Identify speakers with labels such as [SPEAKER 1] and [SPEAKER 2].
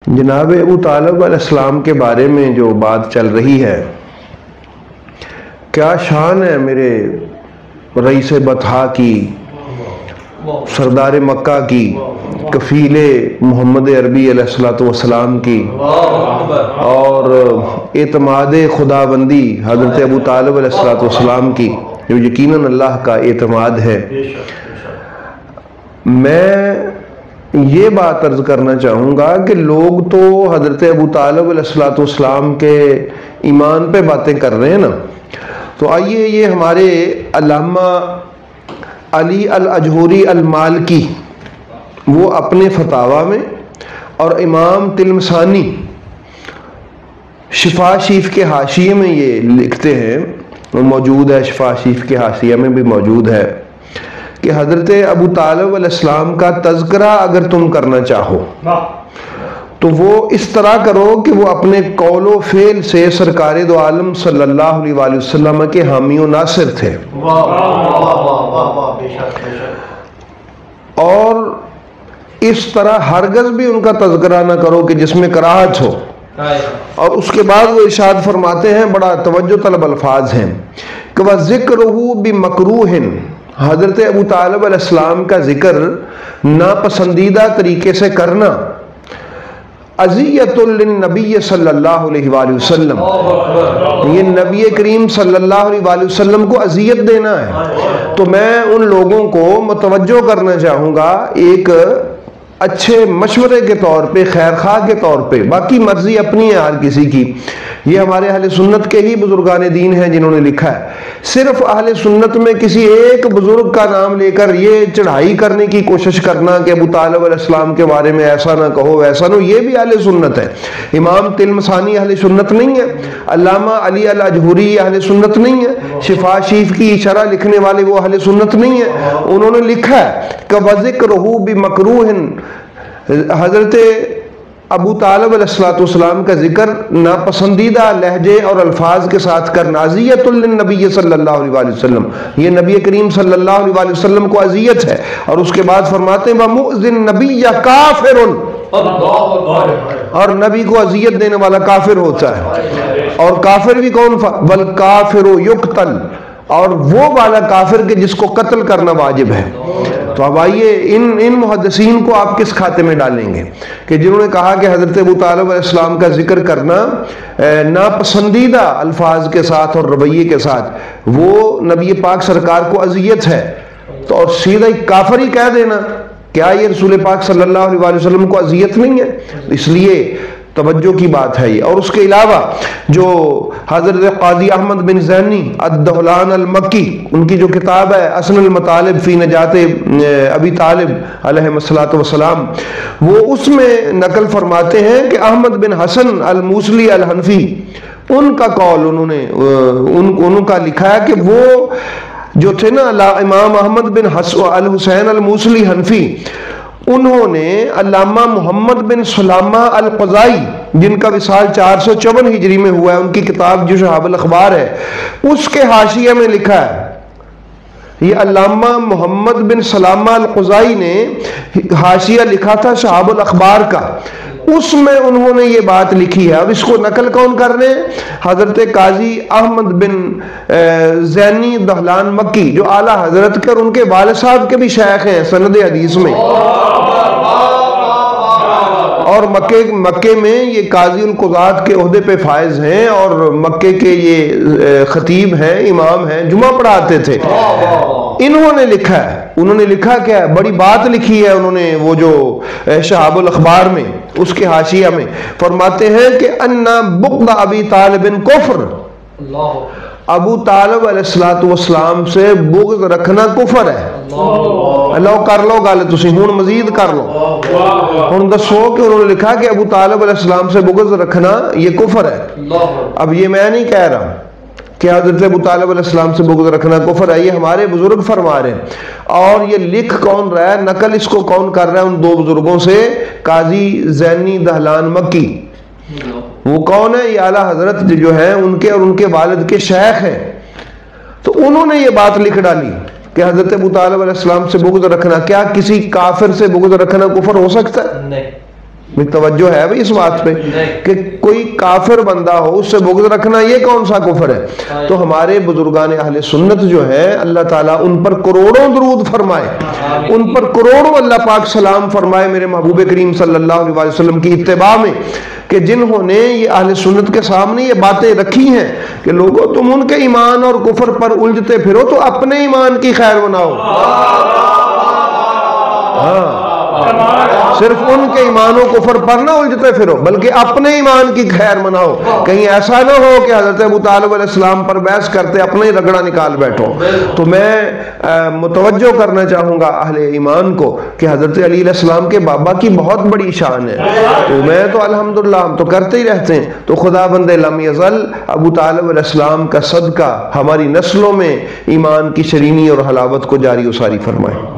[SPEAKER 1] جناب ابو طالب علیہ السلام کے بارے میں جو بات چل رہی ہے، کیا شان ہے میرے رئیس بطحا کی، سردار مکہ کی، کفیل محمد عربی علیہ الصلوۃ والسلام کی، اور اعتماد خدا بندی حضرت ابو طالب علیہ الصلوۃ والسلام کی، جو یقیناً اللہ کا اعتماد ہے۔ میں یہ بات عرض کرنا چاہوں گا کہ لوگ تو حضرت ابو طالب علیہ الصلوۃ والسلام کے ایمان پہ باتیں کر رہے ہیں نا، تو آئیے یہ ہمارے علامہ علی الاجہوری المالکی، وہ اپنے فتاویٰ میں اور امام تلمسانی شفا شیف کے حاشیے میں یہ لکھتے ہیں، موجود ہے، شفا شیف کے حاشیے میں بھی موجود ہے کہ حضرت ابو طالب علیہ السلام کا تذکرہ اگر تم کرنا چاہو تو وہ اس طرح کرو کہ وہ اپنے قول و فعل سے سرکار دو عالم صلی اللہ علیہ وآلہ وسلم کے حامی و ناصر تھے، اور اس طرح ہرگز بھی ان کا تذکرہ نہ کرو کہ جس میں کراہت ہو۔ اور اس کے بعد وہ ارشاد فرماتے ہیں، بڑا توجہ طلب الفاظ ہیں کہ وَذِكْرُهُ بِمَكْرُوهٍ، حضرت ابو طالب علیہ السلام کا ذکر ناپسندیدہ طریقے سے کرنا اذیۃ للنبی صلی اللہ علیہ وآلہ وسلم، یہ نبی کریم صلی اللہ علیہ وآلہ وسلم کو اذیت دینا ہے۔ تو میں ان لوگوں کو متوجہ کرنا چاہوں گا ایک اچھے مشورے کے طور پہ، خیر خواہ کے طور پہ، باقی مرضی اپنی ہے ہر کسی کی، یہ ہمارے اہل سنت کے ہی بزرگان دین ہیں جنہوں نے لکھا ہے۔ صرف اہل سنت میں کسی ایک بزرگ کا نام لے کر یہ چڑھائی کرنے کی کوشش کرنا کہ ابو طالب علیہ السلام کے بارے میں ایسا نہ کہو ویسا نہ، یہ بھی اہل سنت ہے۔ امام تلمسانی اہل سنت نہیں ہے، علامہ علی الاجہوری اہل سنت نہیں ہے، شفا شیف کی شرح لکھنے والے وہ اہل سنت نہیں ہے۔ انہوں نے لکھا ہے کہ وَذِكْرُهُ بِمَكْرُوهٍ، حضرت ابو طالب علیہ السلام کا ذکر ناپسندیدہ لہجے اور الفاظ کے ساتھ کرنا اذیۃ للنبی صلی اللہ علیہ وآلہ وسلم، یہ نبی کریم صلی اللہ علیہ وآلہ وسلم کو اذیت ہے۔ اور اس کے بعد فرماتے ہیں وَمُؤْذِ النَّبِيَّ كَافِرٌ، اور نبی کو اذیت دینے والا کافر ہوتا ہے۔ اور کافر بھی کون؟ وَالْكَافِرُ يُقْتَلْ، اور وہ والا کافر کہ جس کو قتل کرنا واجب ہے۔ تو اب آئیے ان محدثین کو آپ کس کھاتے میں ڈالیں گے کہ جنہوں نے کہا کہ حضرت ابو طالب علیہ السلام کا ذکر کرنا ناپسندیدہ الفاظ کے ساتھ اور رویے کے ساتھ وہ نبی پاک سرکار کو اذیت ہے، تو اور سیدھا ہی کافر ہی کہہ دینا، کیا یہ رسول پاک صلی اللہ علیہ وآلہ وسلم کو اذیت نہیں ہے؟ اس لیے توجہ کی بات ہے یہ۔ اور اس کے علاوہ جو حضرت قاضی احمد بن زینی الدہلان المکی، ان کی جو کتاب ہے اسن المطالب فی نجات ابی طالب علیہ الصلوۃ والسلام، وہ اس میں نقل فرماتے ہیں کہ احمد بن حسن الموصلی الحنفی، ان کا قول انہوں کا لکھا ہے کہ وہ جو تھے نا امام احمد بن الحسین الموصلی حنفی، انہوں نے علامہ محمد بن سلامہ القضائی، جن کا وصال 454 ہجری میں ہوا ہے، ان کی کتاب جو شہاب الاخبار ہے، اس کے حاشیے میں لکھا ہے، یہ علامہ محمد بن سلامہ القضائی نے حاشیہ لکھا تھا شہاب الاخبار کا، اس میں انہوں نے یہ بات لکھی ہے۔ اب اس کو نقل کون کر رہے ہیں؟ حضرت قاضی احمد بن زینی دہلان مکی، جو اعلیٰ حضرت کے اور ان کے والد صاحب کے بھی شیخ ہیں سند حدیث میں، اور مکے میں یہ قاضی القضات کے عہدے پہ فائز ہیں، اور مکے کے یہ خطیب ہیں، امام ہیں، جمعہ پڑھاتے تھے۔ انہوں نے لکھا ہے، انہوں نے لکھا کیا ہے، بڑی بات لکھی ہے انہوں نے، وہ جو شہاب الاخبار میں اس کے حاشیہ میں فرماتے ہیں کہ ان بغض ابی طالب کفر، ابو طالب علیہ السلام سے بغض رکھنا کفر ہے۔ لو کر لو گل تسی ہن مزید کر لو، ہن دسو کہ انہوں نے لکھا کہ ابو طالب علیہ السلام سے بغض رکھنا یہ کفر ہے۔ اب یہ میں نہیں کہہ رہا کہ حضرت ابو طالب علیہ السلام سے بغض رکھنا کفر ہے، یہ ہمارے بزرگ فرما رہے ہیں۔ اور یہ لکھ کون رہا ہے، نقل اس کو کون کر رہا ہے؟ ان دو بزرگوں سے، قاضی زینی دہلان مکی، وہ کون ہے؟ یہ اعلیٰ حضرت جو ہیں ان کے اور ان کے والد کے شیخ ہیں۔ تو انہوں نے یہ بات لکھ ڈالی کہ حضرت ابو طالب علیہ السلام سے بغض رکھنا، کیا کسی کافر سے بغض رکھنا کفر ہو سکتا ہے؟ نہیں۔ توجہ ہے بھئی اس بات پہ کہ کوئی کافر بندہ ہو اس سے بغض رکھنا یہ کون سا کفر ہے؟ تو ہمارے بزرگان اہل سنت جو ہیں اللہ تعالیٰ ان پر کروڑوں درود فرمائے، ان پر کروڑوں اللہ پاک سلام فرمائے میرے محبوب کریم صلی اللہ علیہ وسلم کی اتباع میں، کہ جنہوں نے یہ اہل سنت کے سامنے یہ باتیں رکھی ہیں کہ لوگوں تم ان کے ایمان اور کفر پر الجھتے پھرو تو اپنے ایمان کی خیر مناؤ۔ صرف ان کے ایمان و کفر پر نہ الجھتے پھرو بلکہ اپنے ایمان کی خیر مناؤ، کہیں ایسا نہ ہو کہ حضرت ابو طالب علیہ السلام پر بحث کرتے اپنے ہی رگڑا نکال بیٹھو۔ تو میں متوجہ کرنا چاہوں گا اہل ایمان کو کہ حضرت علی علیہ السلام کے بابا کی بہت بڑی شان ہے، تو میں تو الحمدللہ ہم تو کرتے ہی رہتے ہیں، تو خدا بندے لم یزل ابو طالب علیہ السلام کا صدقہ ہماری نسلوں میں ایمان کی شرینی اور حلاوت کو جاری و ساری فرمائے۔